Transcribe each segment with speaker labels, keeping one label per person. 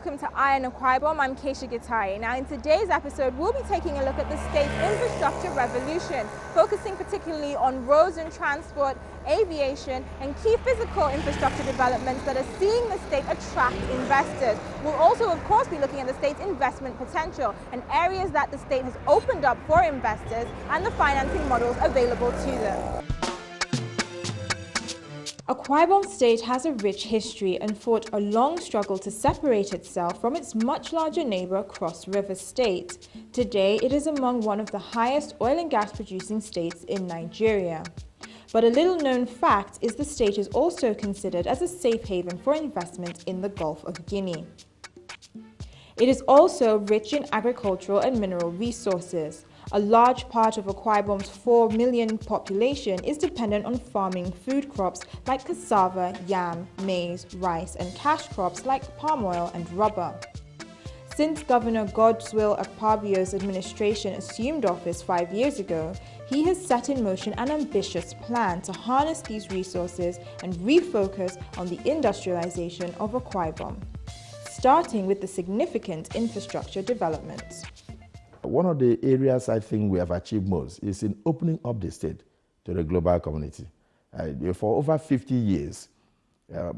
Speaker 1: welcome to Akwa Ibom. I'm Keisha Gitai. Now in today's episode, we'll be taking a look at the state's infrastructure revolution, focusing particularly on roads and transport, aviation, and key physical infrastructure developments that are seeing the state attract investors. We'll also, of course, be looking at the state's investment potential and areas that the state has opened up for investors and the financing models available to them. Akwa Ibom State has a rich history and fought a long struggle to separate itself from its much larger neighbor Cross River State. Today, it is among one of the highest oil and gas producing states in Nigeria. But a little known fact is the state is also considered as a safe haven for investment in the Gulf of Guinea. It is also rich in agricultural and mineral resources. A large part of Akwa Ibom's 4 million population is dependent on farming food crops like cassava, yam, maize, rice, and cash crops like palm oil and rubber. Since Governor Akpabio's administration assumed office 5 years ago, he has set in motion an ambitious plan to harness these resources and refocus on the industrialization of Akwa Ibom, starting with the significant infrastructure developments.
Speaker 2: One of the areas I think we have achieved most is in opening up the state to the global community. For over 50 years,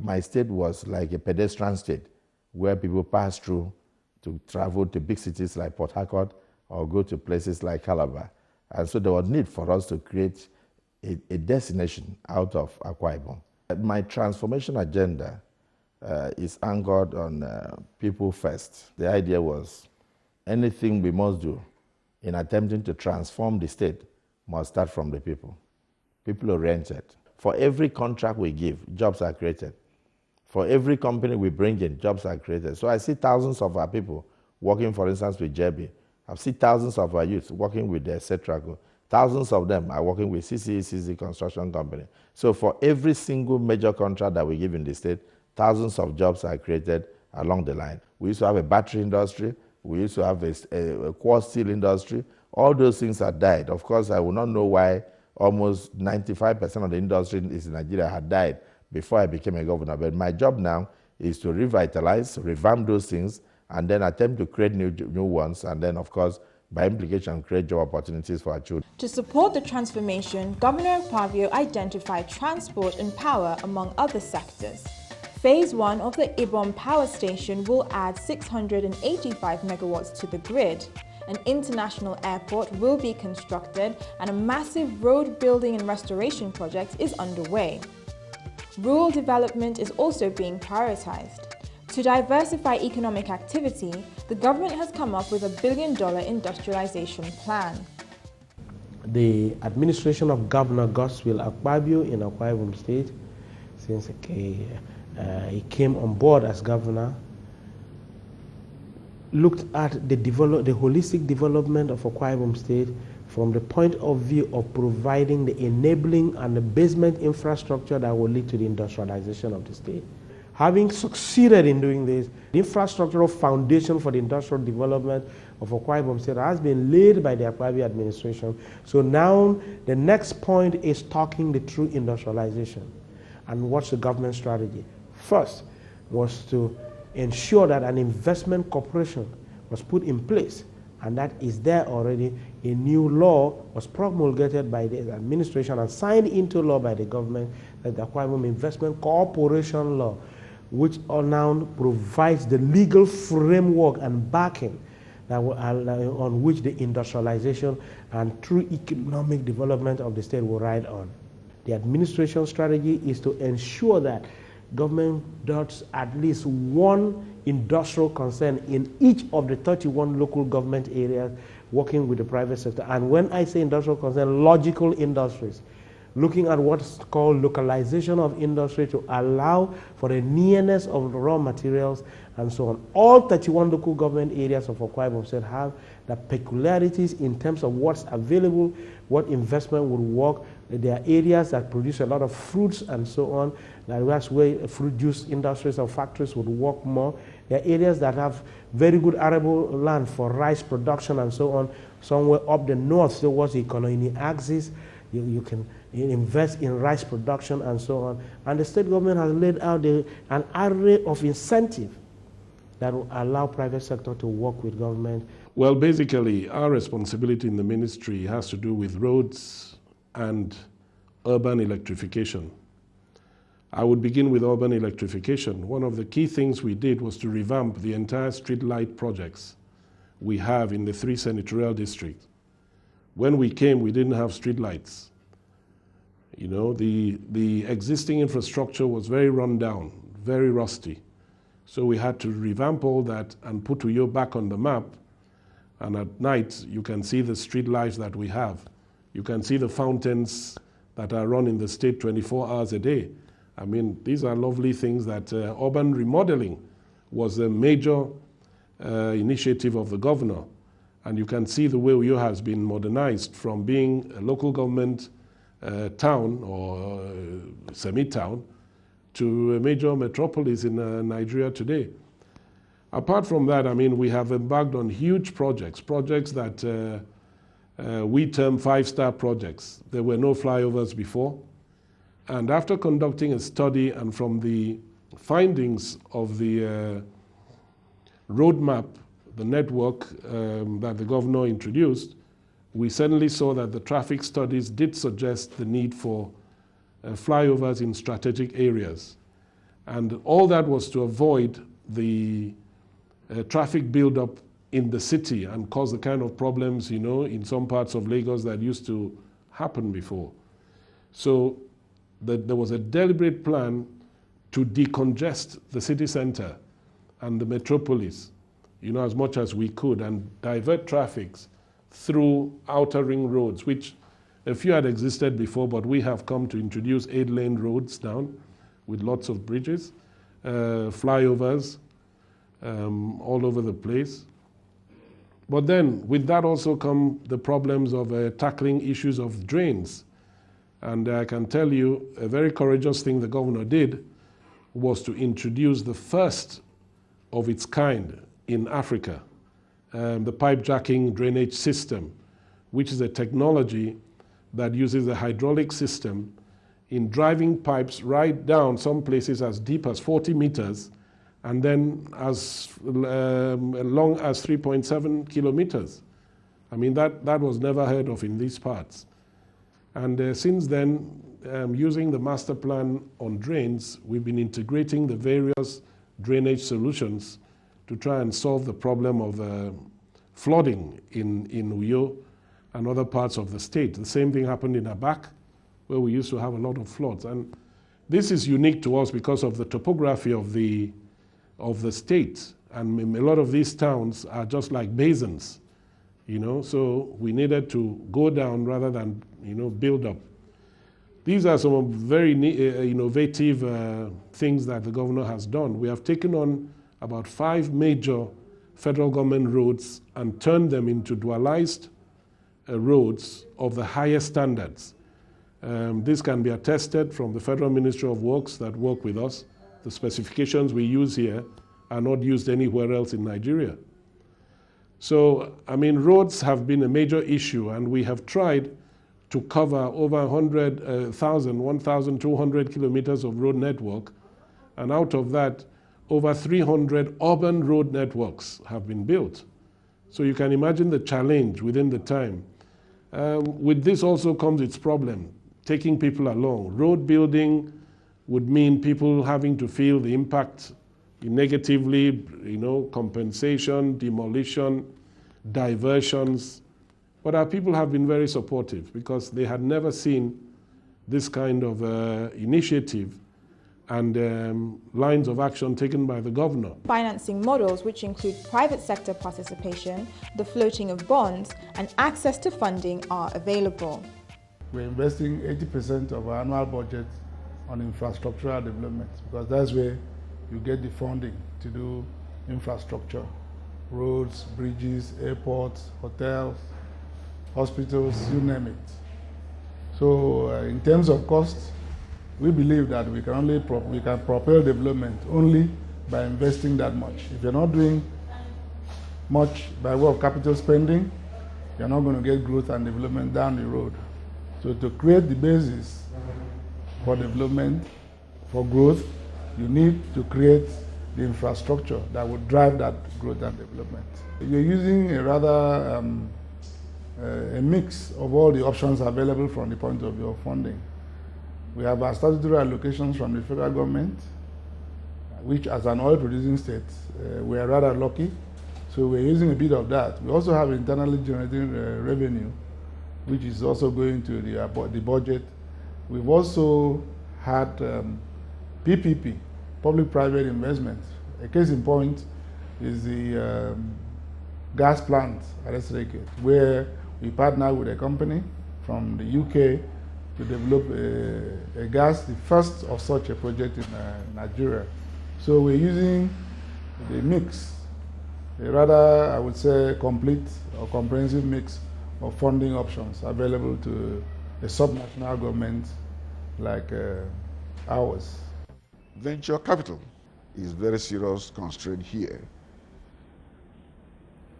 Speaker 2: my state was like a pedestrian state where people pass through to travel to big cities like Port Harcourt or go to places like Calabar. And so there was need for us to create a destination out of Akwa Ibom. My transformation agenda is anchored on people first. The idea was anything we must do in attempting to transform the state must start from the people. People-oriented. For every contract we give, jobs are created. For every company we bring in, jobs are created. So I see thousands of our people working, for instance, with JB. I see thousands of our youth working with the Cetraco. Thousands of them are working with CCECC Construction Company. So for every single major contract that we give in the state, thousands of jobs are created along the line. We used to have a battery industry. We used to have a quartz steel industry. All those things have died. Of course, I will not know why almost 95% of the industry in Nigeria had died before I became a governor. But my job now is to revitalize, revamp those things, and then attempt to create new ones, and then, of course, by implication, create job opportunities for our children.
Speaker 1: To support the transformation, Governor Akpabio identified transport and power among other sectors. Phase 1 of the Ibom power station will add 685 megawatts to the grid. An international airport will be constructed and a massive road building and restoration project is underway. Rural development is also being prioritized. To diversify economic activity, the government has come up with $1 billion industrialization plan.
Speaker 3: The administration of Governor Akpabio in Akwa Ibom State, since he came on board as governor, looked at the holistic development of Akwa Ibom State from the point of view of providing the enabling and the basement infrastructure that will lead to the industrialization of the state. Having succeeded in doing this, the infrastructural foundation for the industrial development of Akwa Ibom State has been laid by the Akpabio administration. So now the next point is talking the true industrialization. And what's the government strategy? First was to ensure that an investment corporation was put in place, and that is there already. A new law was promulgated by the administration and signed into law by the government, that the Akwa Ibom Investment Corporation Law, which now provides the legal framework and backing that will, on which the industrialization and true economic development of the state will ride on. The administration strategy is to ensure that government does at least one industrial concern in each of the 31 local government areas working with the private sector. And when I say industrial concern, logical industries, looking at what's called localization of industry to allow for the nearness of raw materials and so on. All 31 local government areas of Akwa Ibom State have the peculiarities in terms of what's available, what investment would work. There are areas that produce a lot of fruits and so on. That's where fruit juice industries or factories would work more. There are areas that have very good arable land for rice production and so on. Somewhere up the north towards the economic axis, you can invest in rice production and so on. And the state government has laid out an array of incentive that will allow private sector to work with government?
Speaker 4: Well, basically, our responsibility in the ministry has to do with roads and urban electrification. I would begin with urban electrification. One of the key things we did was to revamp the entire street light projects we have in the 3 senatorial districts. When we came, we didn't have street lights. You know, the existing infrastructure was very run down, very rusty. So we had to revamp all that and put Uyo back on the map. And at night, you can see the street lights that we have. You can see the fountains that are run in the state 24 hours a day. I mean, these are lovely things that urban remodeling was a major initiative of the governor. And you can see the way Uyo has been modernized from being a local government town or semi-town to a major metropolis in Nigeria today. Apart from that, I mean, we have embarked on huge projects that we term 5-star projects. There were no flyovers before. And after conducting a study and from the findings of the roadmap, the network that the governor introduced, we suddenly saw that the traffic studies did suggest the need for flyovers in strategic areas. And all that was to avoid the traffic buildup in the city and cause the kind of problems, you know, in some parts of Lagos that used to happen before. So there was a deliberate plan to decongest the city center and the metropolis, you know, as much as we could, and divert traffic through outer ring roads, which a few had existed before, but we have come to introduce 8-lane roads down with lots of bridges, flyovers all over the place. But then with that also come the problems of tackling issues of drains. And I can tell you a very courageous thing the governor did was to introduce the first of its kind in Africa, the pipe jacking drainage system, which is a technology that uses a hydraulic system in driving pipes right down some places as deep as 40 meters and then as long as 3.7 kilometers. I mean, that was never heard of in these parts. And since then, using the master plan on drains, we've been integrating the various drainage solutions to try and solve the problem of flooding in Uyo and other parts of the state. The same thing happened in Abak, where we used to have a lot of floods. And this is unique to us because of the topography of the state. And a lot of these towns are just like basins, you know, so we needed to go down rather than, you know, build up. These are some very innovative things that the governor has done. We have taken on about 5 major federal government roads and turned them into dualized roads of the highest standards. This can be attested from the Federal Ministry of Works that work with us. The specifications we use here are not used anywhere else in Nigeria. So, I mean, roads have been a major issue, and we have tried to cover over 1,200 kilometers of road network, and out of that, over 300 urban road networks have been built. So you can imagine the challenge within the time. With this also comes its problem, taking people along. Road building would mean people having to feel the impact negatively, you know, compensation, demolition, diversions. But our people have been very supportive because they had never seen this kind of initiative and lines of action taken by the governor.
Speaker 1: Financing models, which include private sector participation, the floating of bonds, and access to funding are available.
Speaker 5: We're investing 80% of our annual budget on infrastructural development because that's where you get the funding to do infrastructure, roads, bridges, airports, hotels, hospitals, you name it. So in terms of cost, we believe that we can propel development only by investing that much. If you're not doing much by way of capital spending, you're not going to get growth and development down the road. So to create the basis for development, for growth, you need to create the infrastructure that would drive that growth and development. You're using a rather a mix of all the options available from the point of view of funding. We have our statutory allocations from the federal government, which as an oil producing state, we are rather lucky. So we're using a bit of that. We also have internally generating revenue, which is also going to the budget. We've also had PPP, public-private investments. A case in point is the gas plant at Esreke, where we partner with a company from the UK to develop a gas, the first of such a project in Nigeria. So we're using the mix, a rather, I would say, complete or comprehensive mix of funding options available to a subnational government like ours.
Speaker 6: Venture capital is very serious constraint here.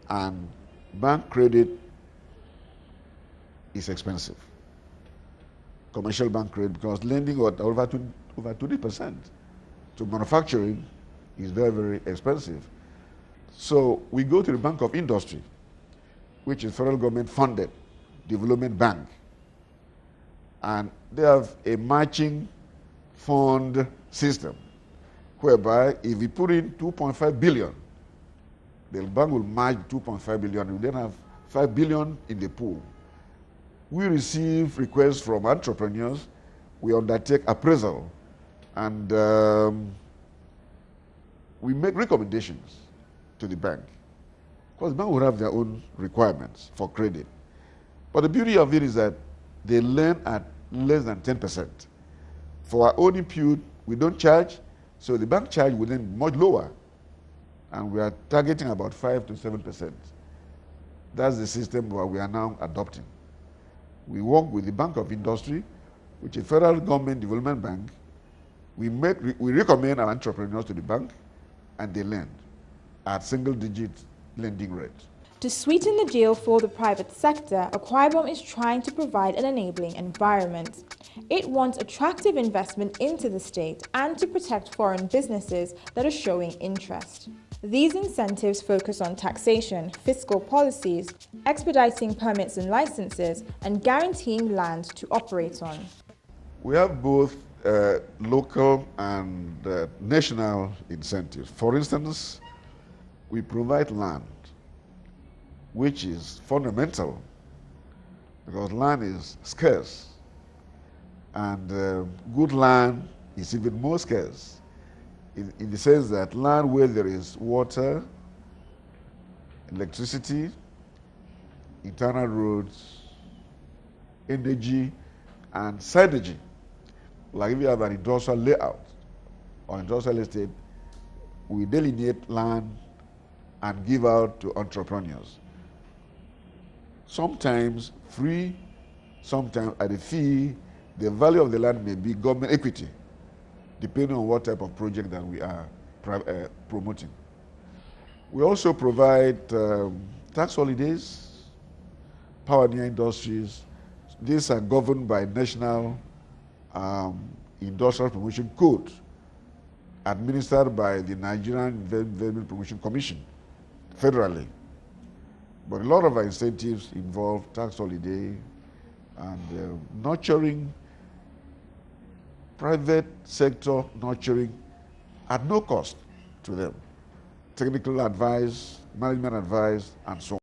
Speaker 6: And bank credit is expensive. Commercial bank credit, because lending at over 20% to manufacturing is very, very expensive. So we go to the Bank of Industry, which is federal government funded development bank. And they have a matching fund system, whereby if we put in 2.5 billion, the bank will match 2.5 billion. We then have 5 billion in the pool. We receive requests from entrepreneurs. We undertake appraisal, and we make recommendations to the bank. Because the bank will have their own requirements for credit. But the beauty of it is that they lend at less than 10%. For our own impute, we don't charge, so the bank charge will then be much lower. And we are targeting about 5 to 7%. That's the system that we are now adopting. We work with the Bank of Industry, which is a federal government development bank. We recommend our entrepreneurs to the bank, and they lend at single-digit lending rate.
Speaker 1: To sweeten the deal for the private sector, Akwa Ibom is trying to provide an enabling environment. It wants attractive investment into the state and to protect foreign businesses that are showing interest. These incentives focus on taxation, fiscal policies, expediting permits and licenses, and guaranteeing land to operate on.
Speaker 6: We have both local and national incentives. For instance, we provide land, which is fundamental because land is scarce, and good land is even more scarce in the sense that land where there is water, electricity, internal roads, energy, and synergy. Like if you have an industrial layout or industrial estate, we delineate land and give out to entrepreneurs. Sometimes free, sometimes at a fee. The value of the land may be government equity, depending on what type of project that we are promoting. We also provide tax holidays, pioneer industries. These are governed by National Industrial Promotion Code, administered by the Nigerian Investment Promotion Commission, federally. But a lot of our incentives involve tax holiday and nurturing, private sector nurturing at no cost to them. Technical advice, management advice, and so on.